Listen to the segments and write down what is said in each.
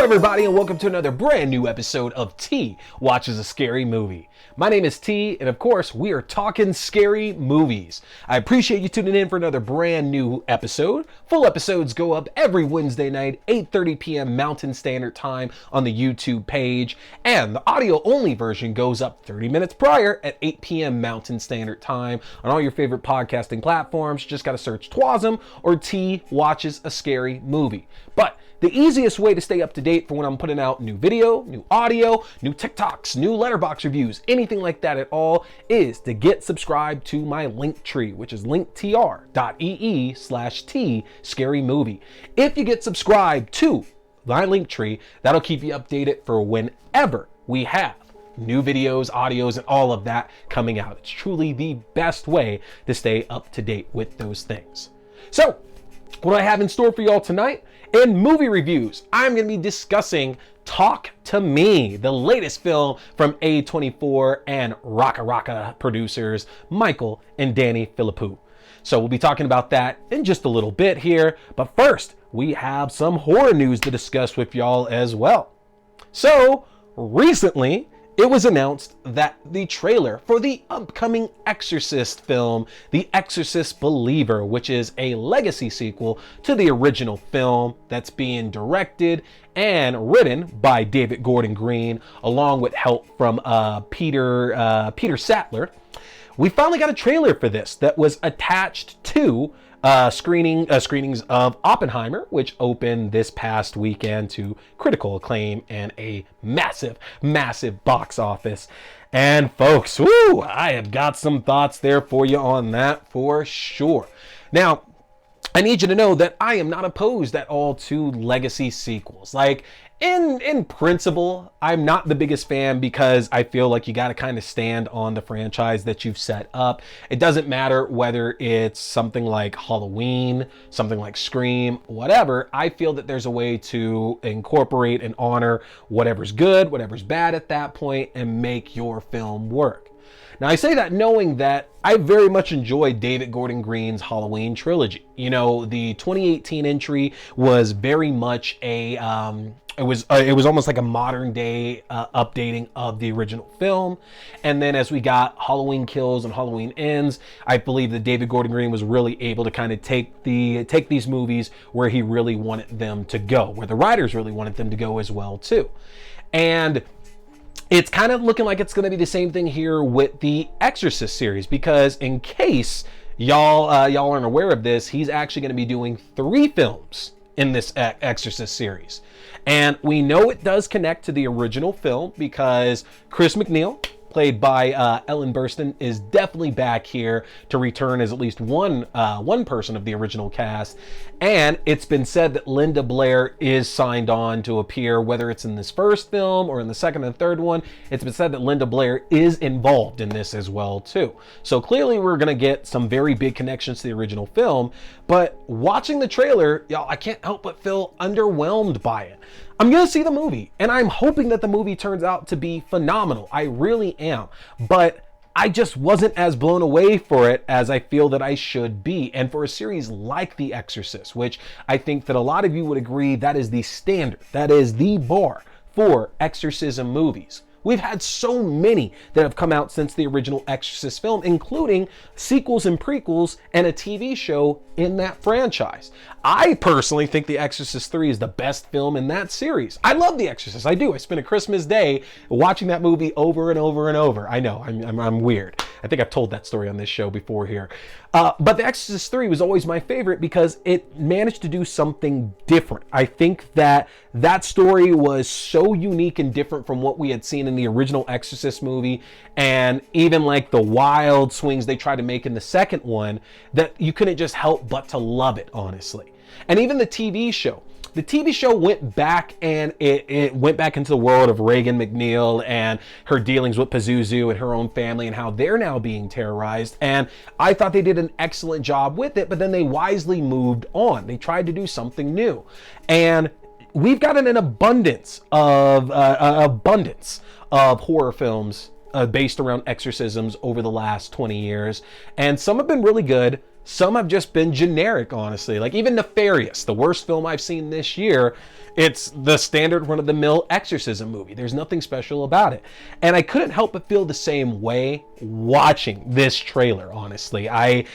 everybody, and welcome to another brand new episode of T Watches a Scary Movie. My name is T, and of course, we are talking scary movies. I appreciate you tuning in for another brand new episode. Full episodes go up every Wednesday night, 8:30 p.m. Mountain Standard Time on the YouTube page, and the audio-only version goes up 30 minutes prior at 8 p.m. Mountain Standard Time on all your favorite podcasting platforms. Just gotta search TWASM or T Watches a Scary Movie. But the easiest way to stay up to date for when I'm putting out new video, new audio, new TikToks, new letterbox reviews, anything like that at all, is to get subscribed to my link tree, which is linktr.ee/T Scary Movie. If you get subscribed to my link tree, that'll keep you updated for whenever we have new videos, audios, and all of that coming out. It's truly the best way to stay up to date with those things. So, what do I have in store for y'all tonight? In movie reviews, I'm going to be discussing Talk to Me, the latest film from A24 and RackaRacka producers Michael and Danny Philippou. So we'll be talking about that in just a little bit here, but first, we have some horror news to discuss with y'all as well. So, recently, it was announced that the trailer for the upcoming Exorcist film, The Exorcist Believer, which is a legacy sequel to the original film that's being directed and written by David Gordon Green, along with help from Peter Sattler. We finally got a trailer for this that was attached to screenings of Oppenheimer, which opened this past weekend to critical acclaim and a massive box office. And folks, woo, I have got some thoughts there for you on that for sure. Now, I need you to know that I am not opposed at all to legacy sequels. Like, in principle, I'm not the biggest fan because I feel like you got to kind of stand on the franchise that you've set up. It doesn't matter whether it's something like Halloween, something like Scream, whatever. I feel that there's a way to incorporate and honor whatever's good, whatever's bad at that point, and make your film work. Now, I say that knowing that I very much enjoyed David Gordon Green's Halloween trilogy. You know, the 2018 entry was very much a, it was almost like a modern day updating of the original film. And then as we got Halloween Kills and Halloween Ends, I believe that David Gordon Green was really able to kind of take these movies where he really wanted them to go, where the writers really wanted them to go as well too. And it's kind of looking like it's going to be the same thing here with the Exorcist series, because in case y'all aren't aware of this, he's actually going to be doing 3 films in this Exorcist series. And we know it does connect to the original film because Chris McNeil, played by Ellen Burstyn, is definitely back here to return as at least one person of the original cast. And it's been said that Linda Blair is signed on to appear, whether it's in this first film or in the second and third one. It's been said that Linda Blair is involved in this as well too. So clearly we're going to get some very big connections to the original film. But watching the trailer, y'all, I can't help but feel underwhelmed by it. I'm going to see the movie, and I'm hoping that the movie turns out to be phenomenal. I really am. But I just wasn't as blown away for it as I feel that I should be. And for a series like The Exorcist, which I think that a lot of you would agree that is the standard, that is the bar for exorcism movies. We've had so many that have come out since the original Exorcist film, including sequels and prequels and a TV show in that franchise. I personally think The Exorcist 3 is the best film in that series. I love The Exorcist, I do. I spent a Christmas day watching that movie over and over and over. I know, I'm weird. I think I've told that story on this show before here. But The Exorcist 3 was always my favorite because it managed to do something different. I think that that story was so unique and different from what we had seen in the original Exorcist movie, and even like the wild swings they tried to make in the second one, that you couldn't just help but to love it, honestly. And even the TV show. The TV show went back, and it went back into the world of Reagan McNeil and her dealings with Pazuzu and her own family and how they're now being terrorized. And I thought they did an excellent job with it, but then they wisely moved on. They tried to do something new. And we've gotten an abundance of horror films based around exorcisms over the last 20 years. And some have been really good. Some have just been generic, honestly. Like even Nefarious, the worst film I've seen this year, it's the standard run-of-the-mill exorcism movie. There's nothing special about it. And I couldn't help but feel the same way watching this trailer, honestly. I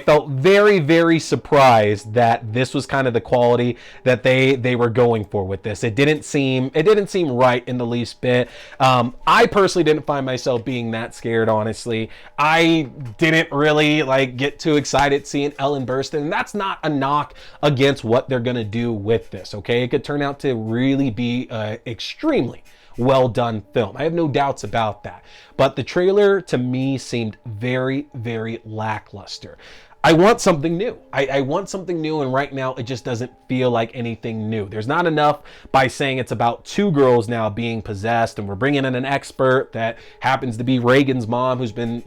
felt very, very surprised that this was kind of the quality that they were going for with this. It didn't seem right in the least bit. I personally didn't find myself being that scared, honestly. I didn't really like get too excited seeing Ellen Burstyn, and that's not a knock against what they're gonna do with this, okay? It could turn out to really be extremely well done film. I have no doubts about that. But the trailer to me seemed very, very lackluster. I want something new. I want something new, and right now it just doesn't feel like anything new. There's not enough by saying it's about two girls now being possessed, and we're bringing in an expert that happens to be Reagan's mom, who's been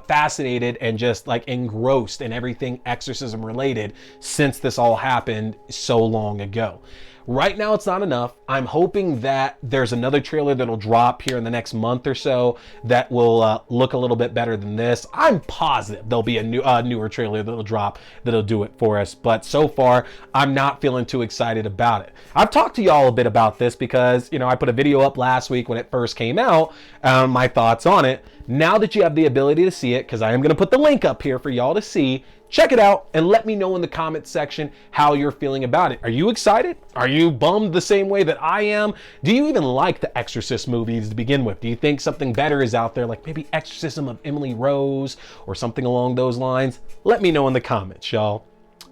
fascinated and just like engrossed in everything exorcism related since this all happened so long ago. Right now, it's not enough. I'm hoping that there's another trailer that'll drop here in the next month or so that will look a little bit better than this. I'm positive there'll be a newer trailer that'll drop that'll do it for us. But so far, I'm not feeling too excited about it. I've talked to y'all a bit about this because, you know, I put a video up last week when it first came out, my thoughts on it. Now that you have the ability to see it, because I am going to put the link up here for y'all to see, check it out and let me know in the comment section how you're feeling about it. Are you excited? Are you bummed the same way that I am? Do you even like the Exorcist movies to begin with? Do you think something better is out there, like maybe Exorcism of Emily Rose or something along those lines? Let me know in the comments, y'all.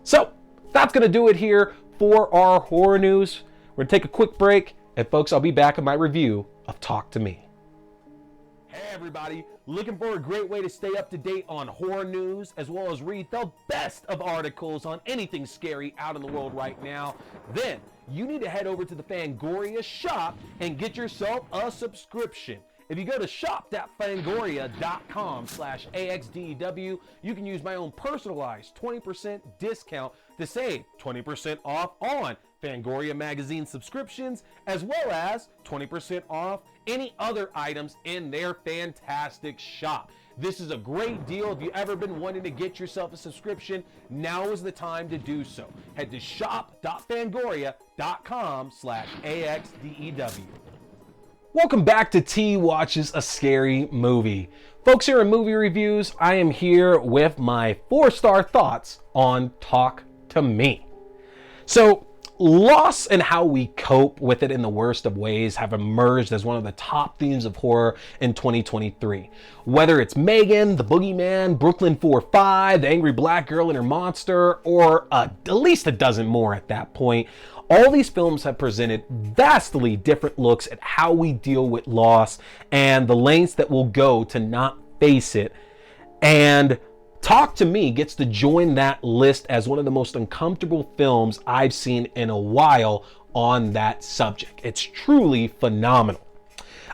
So that's going to do it here for our horror news. We're going to take a quick break, and folks, I'll be back in my review of Talk to Me. Hey everybody, looking for a great way to stay up to date on horror news as well as read the best of articles on anything scary out in the world right now? Then you need to head over to the Fangoria shop and get yourself a subscription. If you go to shop.fangoria.com/AXDEW, you can use my own personalized 20% discount to save 20% off on Fangoria magazine subscriptions, as well as 20% off any other items in their fantastic shop. This is a great deal. If you've ever been wanting to get yourself a subscription, now is the time to do so. Head to shop.fangoria.com/AXDEW. Welcome back to T Watches a Scary Movie. Folks, here in Movie Reviews, I am here with my 4-star thoughts on Talk to Me. So, loss and how we cope with it in the worst of ways have emerged as one of the top themes of horror in 2023. Whether it's Megan, the Boogeyman, Brooklyn 4-5, the Angry Black Girl and Her Monster, or at least a dozen more at that point, all these films have presented vastly different looks at how we deal with loss and the lengths that we'll go to not face it. And Talk to Me gets to join that list as one of the most uncomfortable films I've seen in a while on that subject. It's truly phenomenal.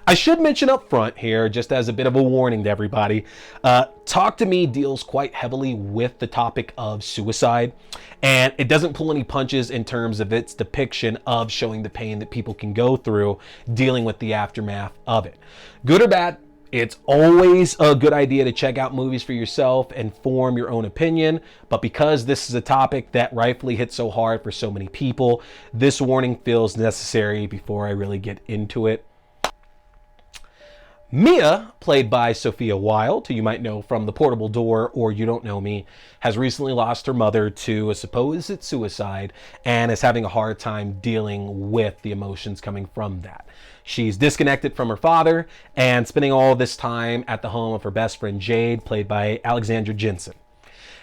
I should mention up front here, just as a bit of a warning to everybody, Talk to Me deals quite heavily with the topic of suicide, and it doesn't pull any punches in terms of its depiction of showing the pain that people can go through dealing with the aftermath of it. Good or bad, it's always a good idea to check out movies for yourself and form your own opinion, but because this is a topic that rightfully hits so hard for so many people, this warning feels necessary before I really get into it. Mia, played by Sophia Wilde, who you might know from The Portable Door or You Don't Know Me, has recently lost her mother to a supposed suicide and is having a hard time dealing with the emotions coming from that. She's disconnected from her father and spending all this time at the home of her best friend Jade, played by Alexandra Jensen.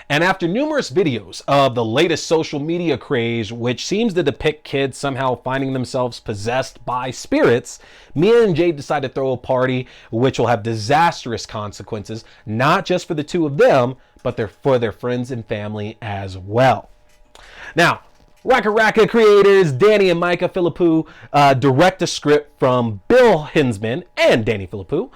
And after numerous videos of the latest social media craze, which seems to depict kids somehow finding themselves possessed by spirits, Mia and Jade decide to throw a party which will have disastrous consequences, not just for the two of them, but for their friends and family as well. Now, RackaRacka creators Danny and Micah Philippou direct a script from Bill Hinsman and Danny Philippou,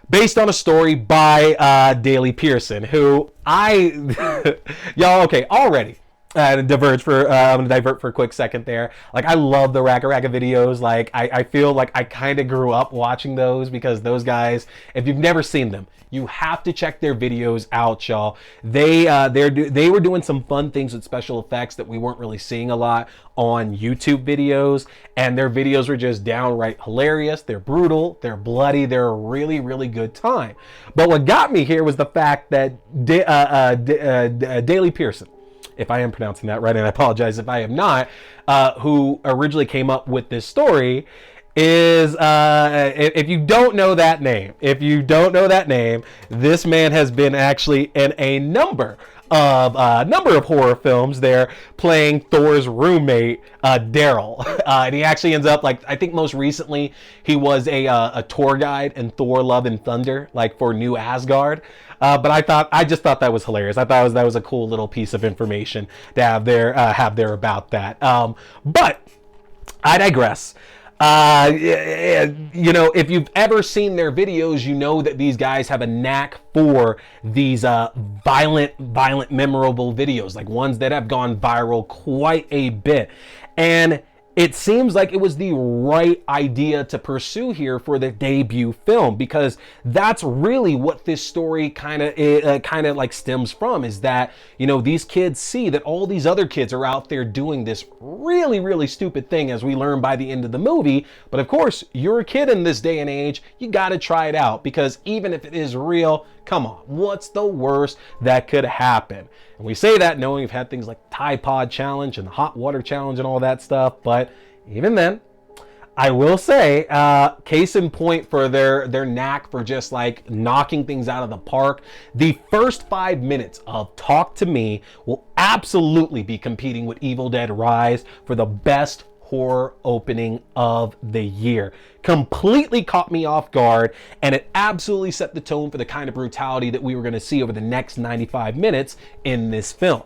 based on a story by Daley Pearson, who y'all, okay, already, diverge for I'm gonna divert for a quick second there. Like, I love the RackaRacka videos. Like, I feel like I kind of grew up watching those, because those guys, if you've never seen them, you have to check their videos out, y'all. They were doing some fun things with special effects that we weren't really seeing a lot on YouTube videos, and their videos were just downright hilarious. They're brutal, they're bloody, they're a really, really good time. But what got me here was the fact that Daly Pearson, if I am pronouncing that right, and I apologize if I am not, who originally came up with this story, is if you don't know that name, this man has been actually in a number of horror films. There, playing Thor's roommate, Daryl, and he actually ends up, like, I think most recently he was a tour guide in Thor: Love and Thunder, like for New Asgard. But I just thought that was hilarious. I thought that was a cool little piece of information to have there about that. But I digress. You know, if you've ever seen their videos, you know that these guys have a knack for these violent, memorable videos, like ones that have gone viral quite a bit. And it seems like it was the right idea to pursue here for the debut film, because that's really what this story kind of like stems from, is that, you know, these kids see that all these other kids are out there doing this really, really stupid thing, as we learn by the end of the movie. But of course, you're a kid in this day and age, you got to try it out, because even if it is real, come on, what's the worst that could happen? And we say that knowing we've had things like Tide Pod Challenge and the Hot Water Challenge and all that stuff, but even then, I will say, case in point for their knack for just like knocking things out of the park, the first 5 minutes of Talk to Me will absolutely be competing with Evil Dead Rise for the best horror opening of the year. Completely caught me off guard, and it absolutely set the tone for the kind of brutality that we were going to see over the next 95 minutes in this film.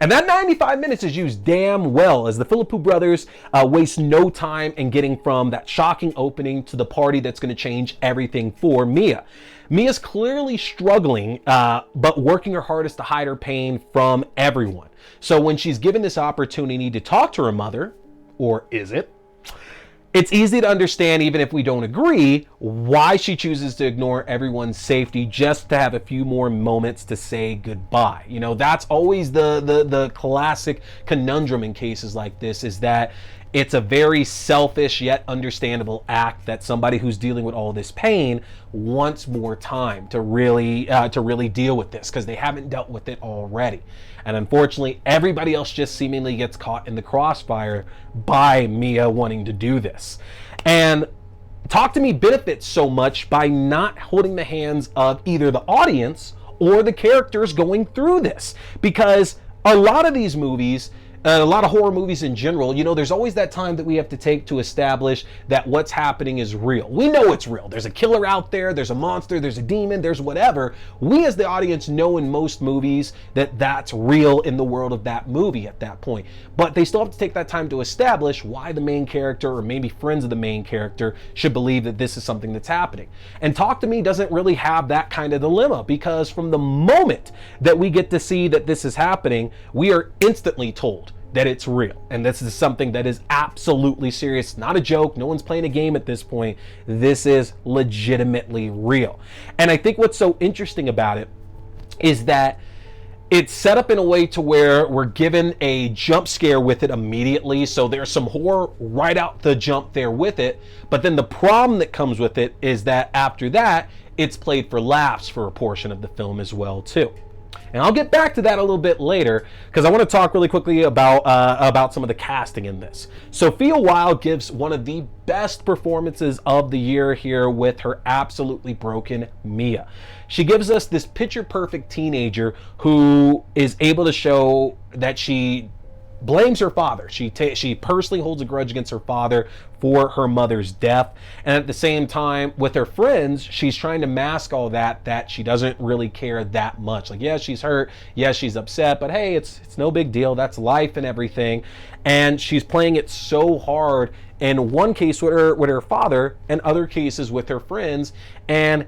And that 95 minutes is used damn well, as the Philippou brothers waste no time in getting from that shocking opening to the party that's going to change everything for Mia. Mia's clearly struggling, but working her hardest to hide her pain from everyone. So when she's given this opportunity to talk to her mother, or is it? It's easy to understand, even if we don't agree, why she chooses to ignore everyone's safety just to have a few more moments to say goodbye. You know, that's always the classic conundrum in cases like this, is that it's a very selfish yet understandable act that somebody who's dealing with all this pain wants more time to really deal with this, because they haven't dealt with it already. And unfortunately, everybody else just seemingly gets caught in the crossfire by Mia wanting to do this. And Talk to Me benefits so much by not holding the hands of either the audience or the characters going through this, because a lot of these movies, a lot of horror movies in general, you know, there's always that time that we have to take to establish that what's happening is real. We know it's real. There's a killer out there, there's a monster, there's a demon, there's whatever. We as the audience know in most movies that that's real in the world of that movie at that point. But they still have to take that time to establish why the main character, or maybe friends of the main character, should believe that this is something that's happening. And Talk to Me doesn't really have that kind of dilemma, because from the moment that we get to see that this is happening, we are instantly told that it's real, and this is something that is absolutely serious. Not a joke. No one's playing a game at this point. This is legitimately real. And I think what's so interesting about it is that it's set up in a way to where we're given a jump scare with it immediately, so there's some horror right out the jump there with it. But then the problem that comes with it is that after that, it's played for laughs for a portion of the film as well too. And I'll get back to that a little bit later, because I want to talk really quickly about some of the casting in this. Sophia Wilde gives one of the best performances of the year here with her absolutely broken Mia. She gives us this picture-perfect teenager who is able to show that she blames her father. She personally holds a grudge against her father for her mother's death, and at the same time with her friends, she's trying to mask all that she doesn't really care that much. Like, yeah, she's hurt, yes, she's upset, but hey, it's no big deal, that's life and everything. And she's playing it so hard in one case with her father, and other cases with her friends. And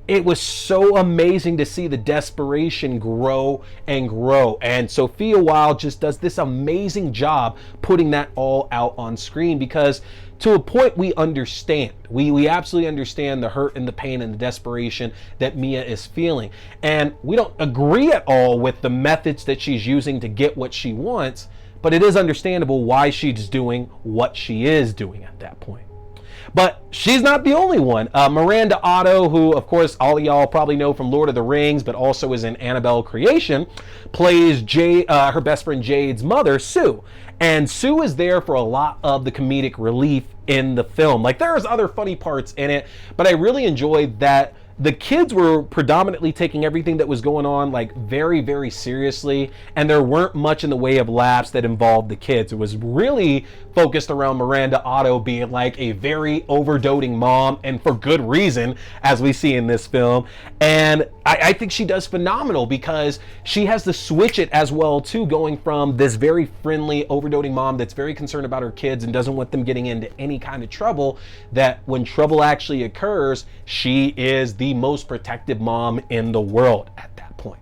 it was so amazing to see the desperation grow and grow. And Sophia Wilde just does this amazing job putting that all out on screen, because to a point we understand. We absolutely understand the hurt and the pain and the desperation that Mia is feeling. And we don't agree at all with the methods that she's using to get what she wants, but it is understandable why she's doing what she is doing at that point. But she's not the only one. Miranda Otto, who of course all of y'all probably know from Lord of the Rings, but also is in Annabelle Creation, plays her best friend Jade's mother, Sue. And Sue is there for a lot of the comedic relief in the film. Like, there's other funny parts in it, but I really enjoyed that the kids were predominantly taking everything that was going on like very, very seriously, and there weren't much in the way of laughs that involved the kids. It was really focused around Miranda Otto being like a very overdoting mom, and for good reason, as we see in this film. And I think she does phenomenal, because she has to switch it as well too, going from this very friendly, overdoting mom that's very concerned about her kids and doesn't want them getting into any kind of trouble, that when trouble actually occurs, she is the most protective mom in the world at that point.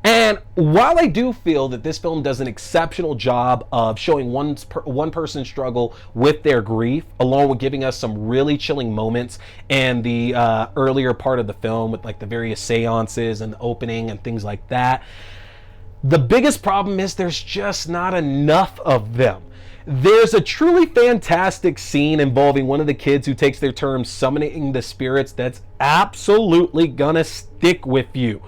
And while I do feel that this film does an exceptional job of showing one person's struggle with their grief, along with giving us some really chilling moments in the earlier part of the film with like the various seances and the opening and things like that, the biggest problem is there's just not enough of them. There's a truly fantastic scene involving one of the kids who takes their turn summoning the spirits that's absolutely gonna stick with you.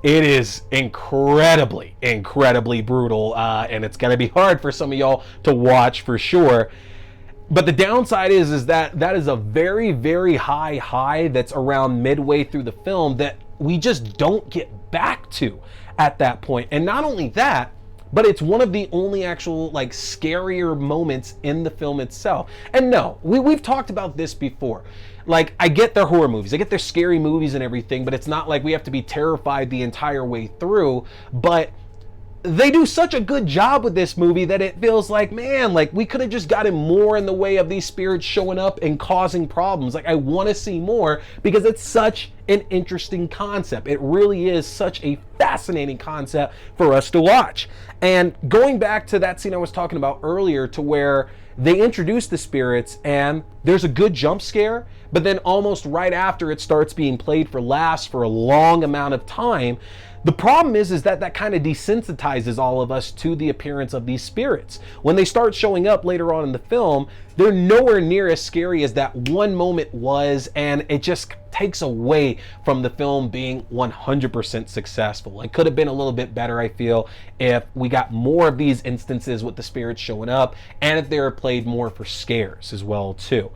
It is incredibly, incredibly brutal, and it's gonna be hard for some of y'all to watch for sure. But the downside is that is a very, very high that's around midway through the film that we just don't get back to at that point. And not only that, but it's one of the only actual like scarier moments in the film itself. And no, we've talked about this before. Like, I get their horror movies, I get their scary movies and everything, but it's not like we have to be terrified the entire way through. But they do such a good job with this movie that it feels like, man, like we could have just gotten more in the way of these spirits showing up and causing problems. Like, I want to see more, because it's such an interesting concept. It really is such a fascinating concept for us to watch. And going back to that scene I was talking about earlier, to where they introduce the spirits and there's a good jump scare, but then almost right after it starts being played for laughs for a long amount of time. The problem is that kind of desensitizes all of us to the appearance of these spirits. When they start showing up later on in the film, they're nowhere near as scary as that one moment was, and it just takes away from the film being 100% successful. It could have been a little bit better, I feel, if we got more of these instances with the spirits showing up, and if they were played more for scares as well too.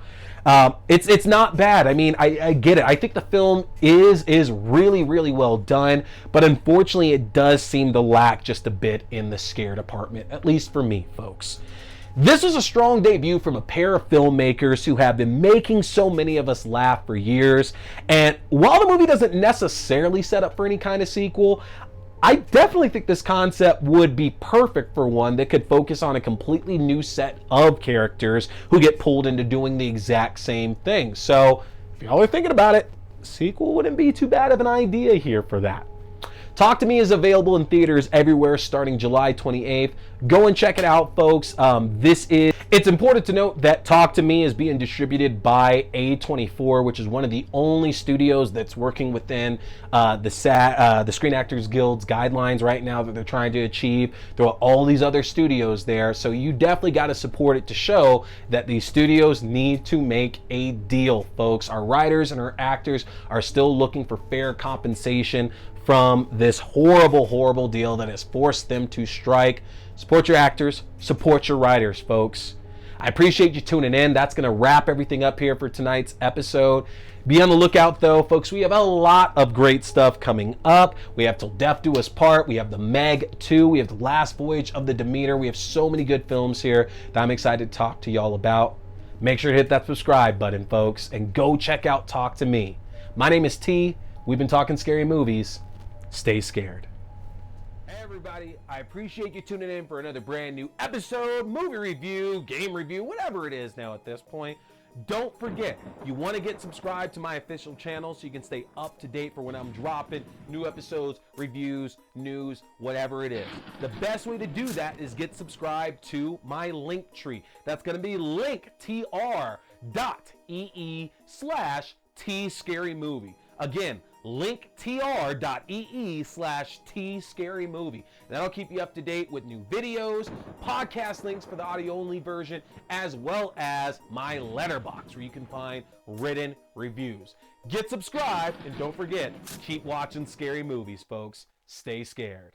It's not bad. I mean, I get it. I think the film is really, really well done, but unfortunately it does seem to lack just a bit in the scare department, at least for me, folks. This was a strong debut from a pair of filmmakers who have been making so many of us laugh for years. And while the movie doesn't necessarily set up for any kind of sequel, I definitely think this concept would be perfect for one that could focus on a completely new set of characters who get pulled into doing the exact same thing. So if y'all are thinking about it, a sequel wouldn't be too bad of an idea here for that. Talk to Me is available in theaters everywhere starting July 28th. Go and check it out, folks. It's important to note that Talk to Me is being distributed by A24, which is one of the only studios that's working within the Screen Actors Guild's guidelines right now that they're trying to achieve. There are all these other studios there, so you definitely got to support it to show that these studios need to make a deal, folks. Our writers and our actors are still looking for fair compensation from this horrible, horrible deal that has forced them to strike. Support your actors, support your writers, folks. I appreciate you tuning in. That's going to wrap everything up here for tonight's episode. Be on the lookout, though, folks. We have a lot of great stuff coming up. We have Till Death Do Us Part. We have The Meg 2. We have The Last Voyage of the Demeter. We have so many good films here that I'm excited to talk to y'all about. Make sure to hit that subscribe button, folks, and go check out Talk to Me. My name is T. We've been talking scary movies. Stay scared. Hey everybody, I appreciate you tuning in for another brand new episode, movie review, game review, whatever it is now at this point. Don't forget, you want to get subscribed to my official channel so you can stay up to date for when I'm dropping new episodes, reviews, news, whatever it is. The best way to do that is get subscribed to my link tree. That's going to be linktr.ee/tscarymovie. Again, linktr.ee/tscarymovie. That'll keep you up to date with new videos, podcast links for the audio only version, as well as my letterbox where you can find written reviews. Get subscribed and don't forget, keep watching scary movies, folks. Stay scared.